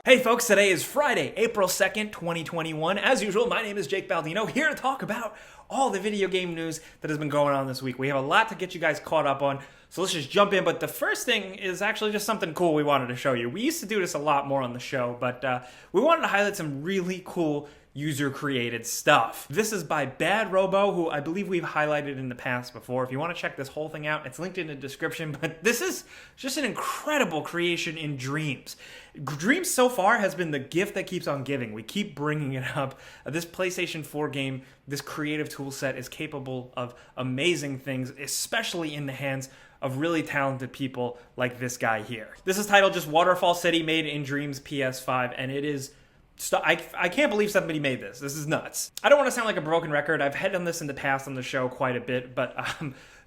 Hey folks, today is Friday, April 2nd, 2021. As usual, my name is Jake Baldino, here to talk about all the video game news that has been going on this week. We have a lot to get you guys caught up on, so let's just jump in. But the first thing is actually just something cool we wanted to show you. We used to do this a lot more on the show, but we wanted to highlight some really cool user-created stuff. This is by BadRobo, who I believe we've highlighted in the past before. If you want to check this whole thing out, it's linked in the description, but this is just an incredible creation in Dreams. Dreams so far has been the gift that keeps on giving. We keep bringing it up. This PlayStation 4 game, this creative tool set is capable of amazing things, especially in the hands of really talented people like this guy here. This is titled just Waterfall City, made in Dreams PS5, and it is I can't believe somebody made this. This is nuts. I don't want to sound like a broken record. I've had on this in the past on the show quite a bit, but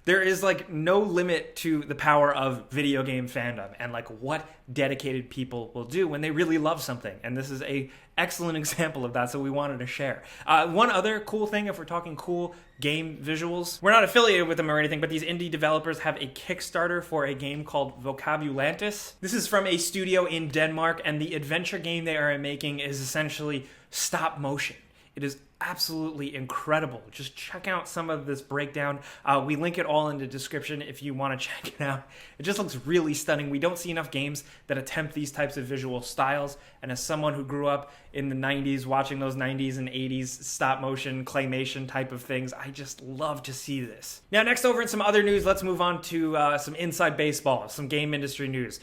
there is like no limit to the power of video game fandom and like what dedicated people will do when they really love something. And this is a excellent example of that, so we wanted to share. One other cool thing, if we're talking cool game visuals, we're not affiliated with them or anything, but these indie developers have a Kickstarter for a game called Vocabulantis. This is from a studio in Denmark, and the adventure game they are making is essentially stop motion. It is absolutely incredible. Just check out some of this breakdown. We link it all in the description if you want to check it out. It just looks really stunning. We don't see enough games that attempt these types of visual styles, and as someone who grew up in the 90s watching those 90s and 80s stop motion claymation type of things, I just love to see this. Now, next over in some other news, let's move on to some inside baseball, some game industry news.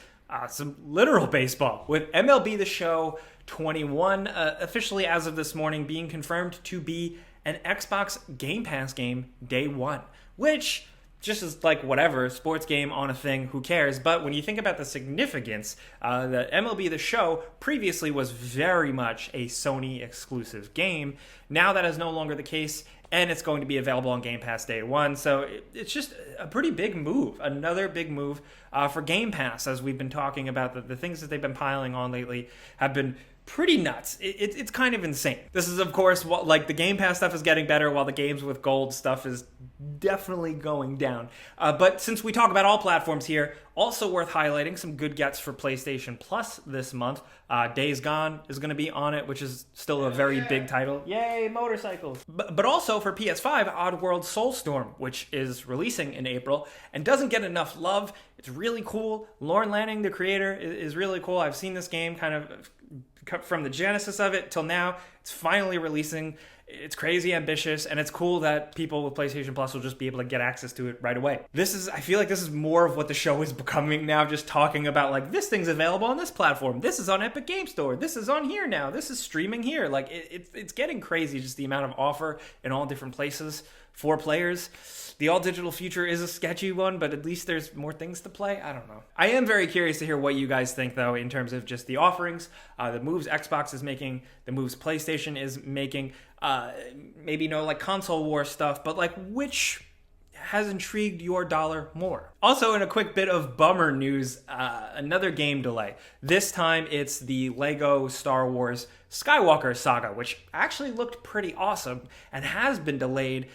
Some literal baseball with MLB The Show 21 officially as of this morning being confirmed to be an Xbox GamePass game day one, which just is like whatever, sports game on a thing, who cares? But when you think about the significance, the MLB The Show previously was very much a Sony exclusive game. Now that is no longer the case, and it's going to be available on Game Pass day one. So it's just a pretty big move, another big move for Game Pass, as we've been talking about. The things that they've been piling on lately have been pretty nuts. It's kind of insane. This is, of course, like the Game Pass stuff is getting better, while the games with gold stuff is definitely going down. But since we talk about all platforms here, also worth highlighting some good gets for PlayStation Plus this month. Days Gone is going to be on it, which is still a very big title. Yay, motorcycles. But also for PS5, Oddworld Soulstorm, which is releasing in April and doesn't get enough love. It's really cool. Lorne Lanning, the creator, is really cool. I've seen this game kind of from the genesis of it till now. It's finally releasing. It's crazy ambitious, and it's cool that people with PlayStation Plus will just be able to get access to it right away. I feel like this is more of what the show is becoming now, just talking about like, this thing's available on this platform, this is on Epic Game Store, this is on here now, this is streaming here. Like it's getting crazy, just the amount of offer in all different places for players. The all-digital future is a sketchy one, but at least there's more things to play. I don't know. I am very curious to hear what you guys think, though, in terms of just the offerings, the moves Xbox is making, the moves PlayStation is making, maybe no like console war stuff, but like which has intrigued your dollar more. Also, in a quick bit of bummer news, another game delay. This time it's the Lego Star Wars Skywalker saga, which actually looked pretty awesome and has been delayed.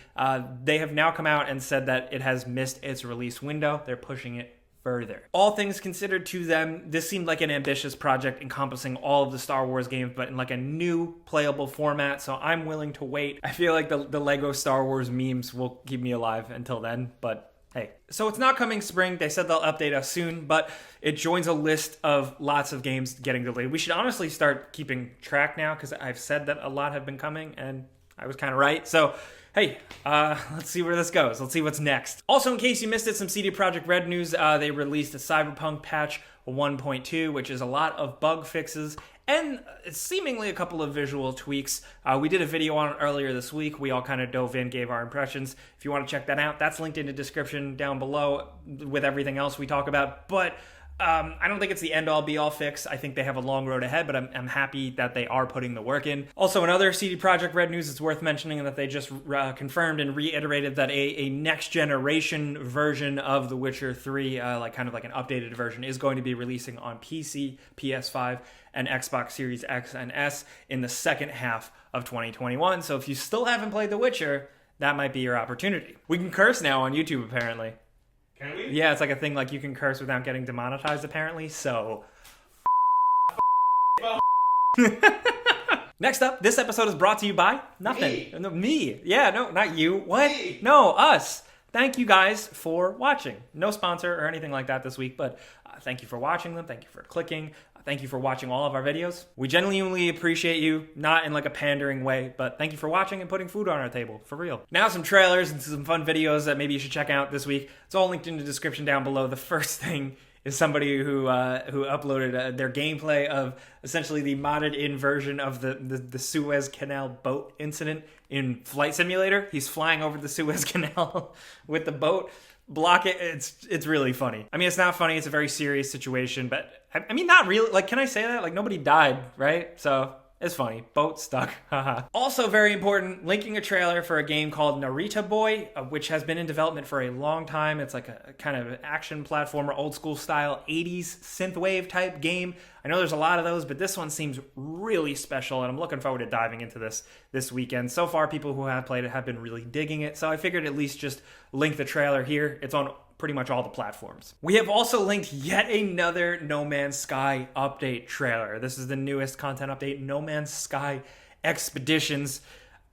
They have now come out and said that it has missed its release window. They're pushing it further. All things considered to them, this seemed like an ambitious project encompassing all of the Star Wars games, but in like a new playable format, so I'm willing to wait. I feel like the Lego Star Wars memes will keep me alive until then, but hey. So it's not coming spring. They said they'll update us soon, but it joins a list of lots of games getting delayed. We should honestly start keeping track now, because I've said that a lot have been coming, and I was kind of right. So hey, let's see where this goes. Let's see what's next. Also, in case you missed it, some CD Projekt Red news. They released a Cyberpunk Patch 1.2, which is a lot of bug fixes and seemingly a couple of visual tweaks. We did a video on it earlier this week. We all kind of dove in, gave our impressions. If you want to check that out, that's linked in the description down below with everything else we talk about. But I don't think it's the end-all be-all fix. I think they have a long road ahead, but I'm happy that they are putting the work in. Also, in other CD Projekt Red news, it's worth mentioning that they just confirmed and reiterated that a next-generation version of The Witcher 3, kind of like an updated version, is going to be releasing on PC, PS5, and Xbox Series X and S in the second half of 2021. So if you still haven't played The Witcher, that might be your opportunity. We can curse now on YouTube, apparently. Can we? Yeah, it's like a thing, like you can curse without getting demonetized, apparently, so Next up, this episode is brought to you by nothing. Me. Yeah, no, not you. What? Me. No, us. Thank you guys for watching. No sponsor or anything like that this week, but thank you for watching them. Thank you for clicking. Thank you for watching all of our videos. We genuinely appreciate you, not in like a pandering way, but thank you for watching and putting food on our table, for real. Now some trailers and some fun videos that maybe you should check out this week. It's all linked in the description down below. The first thing is somebody who uploaded their gameplay of essentially the modded-in version of the Suez Canal boat incident in Flight Simulator. He's flying over the Suez Canal with the boat. Block it. It's really funny. I mean, it's not funny. It's a very serious situation, but I mean, not really. Like, can I say that? Like, nobody died, right? So it's funny. Boat stuck. Also very important, linking a trailer for a game called Narita Boy, which has been in development for a long time. It's like a kind of action platformer, old school style, 80s synthwave type game. I know there's a lot of those, but this one seems really special, and I'm looking forward to diving into this weekend. So far, people who have played it have been really digging it, so I figured at least just link the trailer here. It's on pretty much all the platforms. We have also linked yet another No Man's Sky update trailer. This is the newest content update, No Man's Sky Expeditions.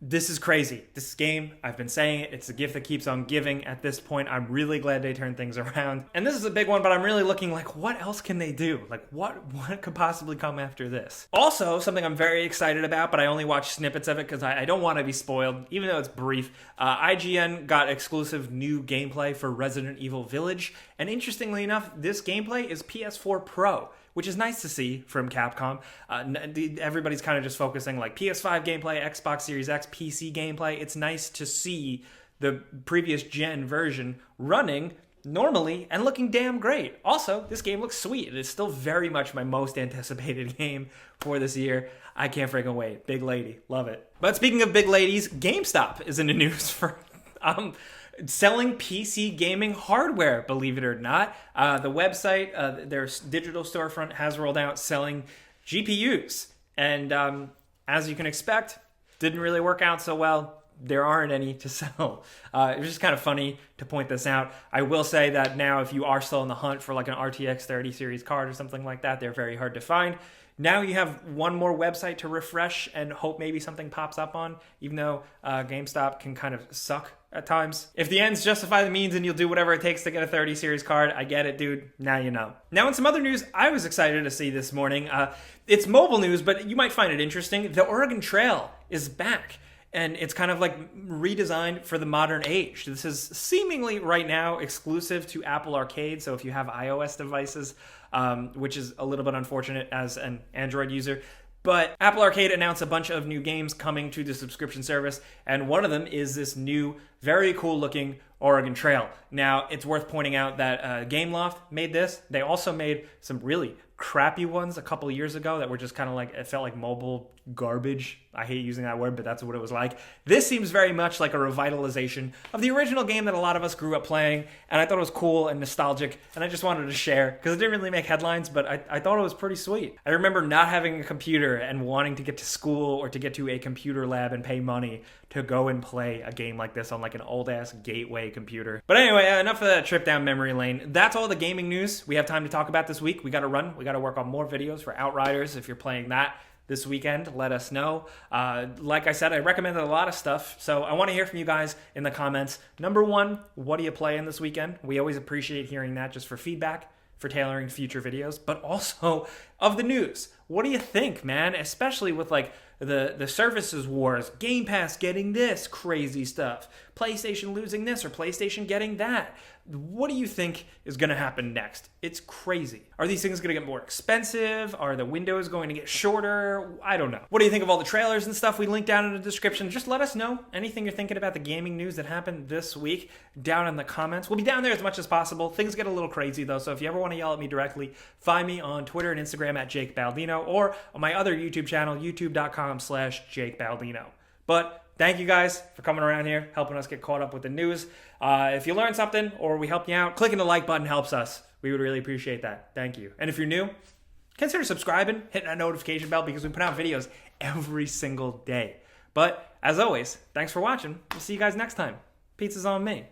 This is crazy. This game, I've been saying it, it's a gift that keeps on giving. At this point, I'm really glad they turned things around. And this is a big one, but I'm really looking like, what else can they do? Like, what could possibly come after this? Also, something I'm very excited about, but I only watch snippets of it because I don't want to be spoiled, even though it's brief. IGN got exclusive new gameplay for Resident Evil Village. And interestingly enough, this gameplay is PS4 Pro, which is nice to see from Capcom. Everybody's kind of just focusing like PS5 gameplay, Xbox Series X, PC gameplay. It's nice to see the previous gen version running normally and looking damn great. Also, this game looks sweet. It is still very much my most anticipated game for this year. I can't freaking wait. Big lady. Love it. But speaking of big ladies, GameStop is in the news for selling PC gaming hardware, believe it or not. The website, their digital storefront has rolled out selling GPUs. And as you can expect, didn't really work out so well. There aren't any to sell. It was just kind of funny to point this out. I will say that now if you are still in the hunt for like an RTX 30 series card or something like that, they're very hard to find. Now you have one more website to refresh and hope maybe something pops up on, even though GameStop can kind of suck at times. If the ends justify the means and you'll do whatever it takes to get a 30 series card, I get it, dude. Now you know. Now in some other news I was excited to see this morning. It's mobile news, but you might find it interesting. The Oregon Trail is back. And it's kind of like redesigned for the modern age. This is seemingly right now exclusive to Apple Arcade. So if you have iOS devices, which is a little bit unfortunate as an Android user, but Apple Arcade announced a bunch of new games coming to the subscription service. And one of them is this new, very cool looking Oregon Trail. Now, it's worth pointing out that Gameloft made this. They also made some really crappy ones a couple years ago that were just kind of like, it felt like mobile garbage. I hate using that word, but that's what it was like. This seems very much like a revitalization of the original game that a lot of us grew up playing, and I thought it was cool and nostalgic, and I just wanted to share because it didn't really make headlines, but I thought it was pretty sweet. I remember not having a computer and wanting to get to school or to get to a computer lab and pay money to go and play a game like this on like an old-ass Gateway computer. But anyway, enough of that trip down memory lane. That's all the gaming news we have time to talk about this week. We got to run. We got to work on more videos for Outriders. If you're playing that this weekend, let us know. Like I said, I recommended a lot of stuff, so I want to hear from you guys in the comments. Number one, what are you playing this weekend? We always appreciate hearing that just for feedback, for tailoring future videos, but also of the news. What do you think, man? Especially with like the services wars, GamePass getting this crazy stuff, PlayStation losing this or PlayStation getting that. What do you think is going to happen next? It's crazy. Are these things going to get more expensive? Are the windows going to get shorter? I don't know. What do you think of all the trailers and stuff we linked down in the description? Just let us know anything you're thinking about the gaming news that happened this week down in the comments. We'll be down there as much as possible. Things get a little crazy though, so if you ever want to yell at me directly, find me on Twitter and Instagram at Jake Baldino or on my other YouTube channel, youtube.com/Jake Baldino. But thank you guys for coming around here, helping us get caught up with the news. If you learned something or we helped you out, clicking the like button helps us. We would really appreciate that. Thank you. And if you're new, consider subscribing, hitting that notification bell because we put out videos every single day. But as always, thanks for watching. We'll see you guys next time. Pizza's on me.